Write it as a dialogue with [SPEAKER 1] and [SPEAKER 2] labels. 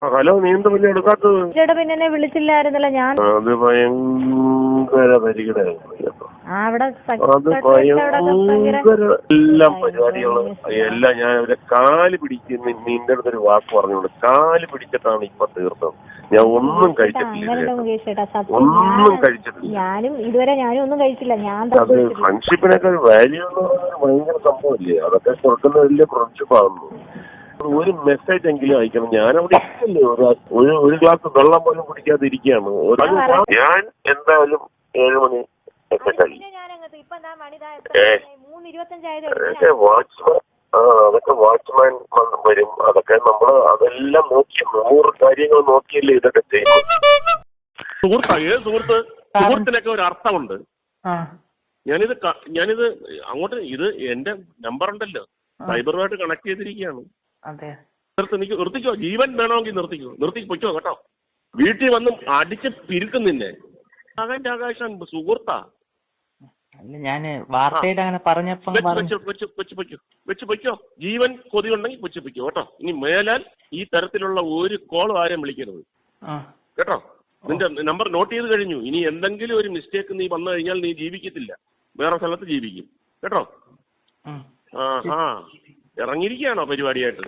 [SPEAKER 1] Hello, നീ എന്താ പിന്നെ എടുക്കാത്തത്?
[SPEAKER 2] ചേട്ടാ പിന്നെ എന്നെ വിളിച്ചില്ലായിരുന്നല്ലോ ഞാൻ.
[SPEAKER 1] അത് ഭയങ്കര പരിഗണന.
[SPEAKER 2] അവിടെ
[SPEAKER 1] അത് ഭയങ്കര എല്ലാം പരിപാടികള് എല്ലാം ഞാൻ അവരെ കാല് പിടിക്കുന്ന നിന്റെ അടുത്തൊരു വാക്ക് പറഞ്ഞോണ്ട് കാല് പിടിച്ചിട്ടാണ് ഇപ്പൊ തീർത്തത്. ഞാൻ ഒന്നും കഴിച്ചിട്ടില്ല, ഒന്നും കഴിച്ചിട്ടില്ല.
[SPEAKER 2] ഞാനും ഇതുവരെ ഒന്നും കഴിച്ചില്ല.
[SPEAKER 1] അത് ഫ്രണ്ട്ഷിപ്പിനൊക്കെ ഒരു വാല്യൂ എന്ന് പറയുന്നത് ഭയങ്കര സംഭവമില്ലേ? അതൊക്കെ കൊടുക്കുന്ന വലിയ ഫ്രണ്ട്ഷിപ്പ് ആകുന്നു. ഒരു മെസ്സേജ് എങ്കിലും അയക്കണം. ഞാനവിടെ ഇല്ലല്ലേ, ഒരു ഗ്ലാസ് വെള്ളം പോലും കുടിക്കാതിരിക്കുകയാണ്. ഞാൻ എന്തായാലും 7 മണി ഒക്കെ കഴിയും. അതൊക്കെ വാച്ച്മാൻ വരും. അതൊക്കെ അതെല്ലാം നോക്കി 100 കാര്യങ്ങൾ നോക്കിയല്ലേ ഇതൊക്കെ ചെയ്യും. സുഹൃത്തിനൊക്കെ ഒരു അർത്ഥമുണ്ട്. ഞാനിത് അങ്ങോട്ട് എന്റെ നമ്പർ ഉണ്ടല്ലോ, സൈബറുമായിട്ട് കണക്ട് ചെയ്തിരിക്കുകയാണ്. നിർത്തിക്കോ, ജീവൻ വേണമെങ്കിൽ നിർത്തിക്കോ കേട്ടോ. വീട്ടിൽ വന്നും അടിച്ച് പിരിക്കുന്നില്ലേ അവന്റെ ആകാശം സുഹൃത്താ.
[SPEAKER 3] ഞാന് വാർത്തയുടെ അങ്ങനെ പറഞ്ഞപ്പോ
[SPEAKER 1] വെച്ച് പൊയ്ക്കോ. ജീവൻ കൊതി ഉണ്ടെങ്കിൽ വെച്ച് പൊയ്ക്കോ കേട്ടോ. ഇനി മേലാൽ ഈ തരത്തിലുള്ള ഒരു കോളും ആരെയും വിളിക്കരുത് കേട്ടോ. നിന്റെ നമ്പർ നോട്ട് ചെയ്ത് കഴിഞ്ഞു. ഇനി എന്തെങ്കിലും ഒരു മിസ്റ്റേക്ക് നീ വന്നു കഴിഞ്ഞാൽ നീ ജീവിക്കത്തില്ല, വേറെ സ്ഥലത്ത് ജീവിക്കും കേട്ടോ. ഇറങ്ങിയിരിക്കുകയാണോ പരിപാടിയായിട്ട്?